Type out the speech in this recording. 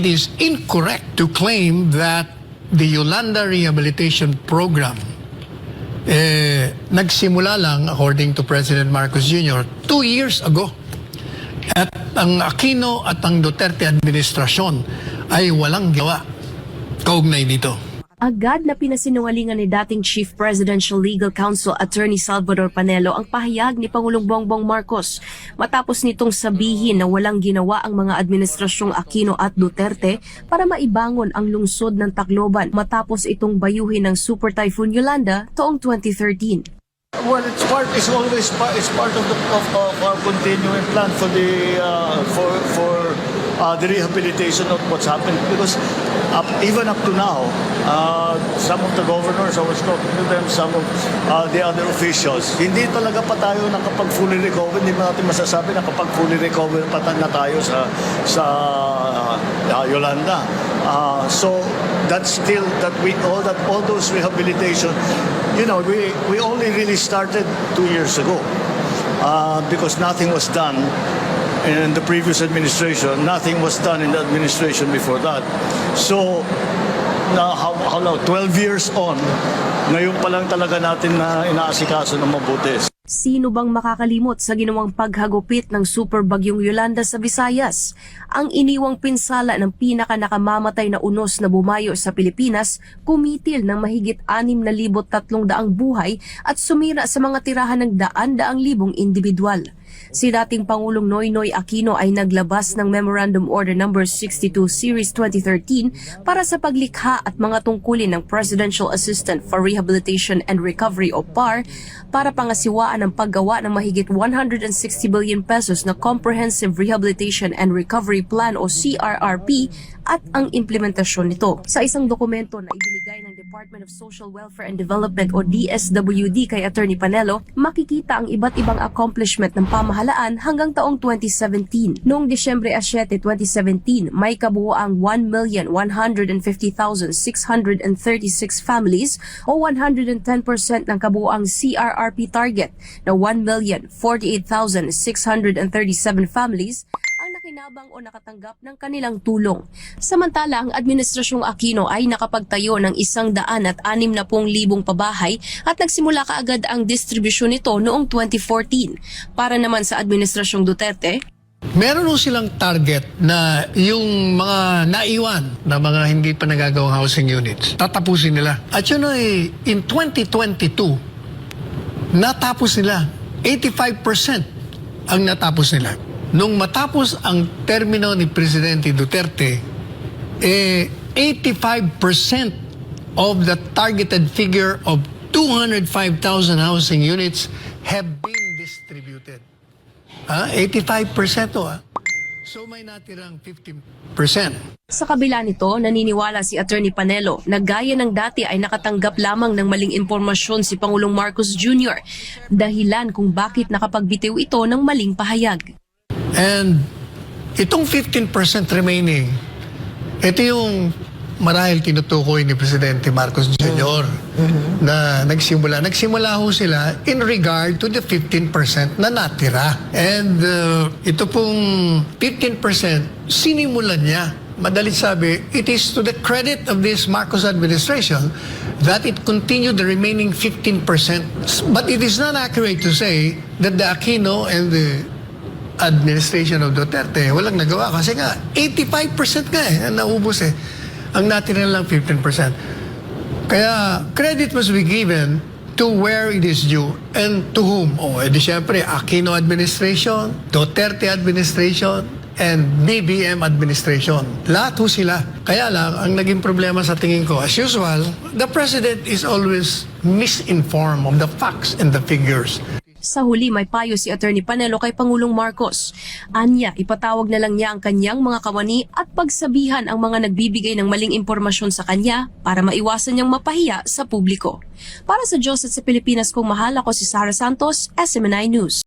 It is incorrect to claim that the Yolanda Rehabilitation Program nagsimula lang, according to President Marcos Jr., 2 years ago. At ang Aquino at ang Duterte administrasyon ay walang gawa kaugnay dito. Agad na pinasinungalingan ni dating Chief Presidential Legal Counsel Attorney Salvador Panelo ang pahayag ni Pangulong Bongbong Marcos matapos nitong sabihin na walang ginawa ang mga administrasyong Aquino at Duterte para maibangon ang lungsod ng Tacloban matapos itong bayuhin ng Super Typhoon Yolanda taong 2013. Well, it's part of our continuing plan for the rehabilitation of what's happened, because even up to now, some of the governors, I was talking to them, some of the other officials, hindi talaga pa tayo nakapag fully recover. Hindi ba natin masasabi na kapag fully recover pa na tayo sa Yolanda. So that's still that all those rehabilitation, you know, we only really started 2 years ago, because nothing was done in the previous administration. Nothing was done in the administration before that. So now, how long? 12 years on, ngayon pa lang talaga natin na inaasikaso ng mabuti. Sino bang makakalimot sa ginawang paghagupit ng super bagyong Yolanda sa Visayas? Ang iniwang pinsala ng pinaka-nakamamatay na unos na bumayo sa Pilipinas, kumitil ng mahigit 6,300 buhay at sumira sa mga tirahan ng daan-daang libong individual. Si dating Pangulong Noynoy Aquino ay naglabas ng Memorandum Order No. 62 Series 2013 para sa paglikha at mga tungkulin ng Presidential Assistant for Rehabilitation and Recovery o PAR para pangasiwaan ang paggawa ng mahigit 160 billion pesos na Comprehensive Rehabilitation and Recovery Plan o CRRP at ang implementasyon nito. Sa isang dokumento na ibinigay ng Department of Social Welfare and Development o DSWD kay Attorney Panelo, makikita ang iba't ibang accomplishment ng pamahalaan hanggang taong 2017. Noong Disyembre 7, 2017, may kabuuang 1,150,636 families o 110% ng kabuuang CRRP target na 1,048,637 families ang nakinabang o nakatanggap ng kanilang tulong. Samantala, ang Administrasyong Aquino ay nakapagtayo ng 160,000 pabahay at nagsimula kaagad ang distribusyon nito noong 2014. Para naman sa Administrasyong Duterte, Meron ho silang target na yung mga naiwan na mga hindi pa nagagawang housing units, tatapusin nila. At yun ay in 2022, natapos nila. 85% ang natapos nila. Nung matapos ang termino ni Presidente Duterte, 85% of the targeted figure of 205,000 housing units have been distributed. 85% to. So may natirang 15%. sa kabila nito, naniniwala si Attorney Panelo na gaya ng dati ay nakatanggap lamang ng maling impormasyon si Pangulong Marcos Jr. dahilan kung bakit nakapagbitiw ito ng maling pahayag. And itong 15% remaining, ito yung marahil tinutukoy ni Presidente Marcos Jr. na nagsimula. Nagsimula ho sila in regard to the 15% na natira. And ito pong 15%, sinimulan niya. Madalit sabi, it is to the credit of this Marcos administration that it continued the remaining 15%. But it is not accurate to say that the Aquino and the administration of Duterte walang nagawa kasi nga 85% nga ang naubos ang natira lang 15%. Kaya credit must be given to where it is due and to whom. Edi syempre Aquino administration, Duterte administration, and BBM administration. Lahat ho sila. Kaya lang, ang naging problema sa tingin ko, as usual, the President is always misinformed of the facts and the figures. Sa huli, may payo si Attorney Panelo kay Pangulong Marcos. Anya, ipatawag na lang niya ang kanyang mga kawani at pagsabihan ang mga nagbibigay ng maling impormasyon sa kanya para maiwasan niyang mapahiya sa publiko. Para sa Diyos at sa Pilipinas kong mahal, ako si Sara Santos, SMNI News.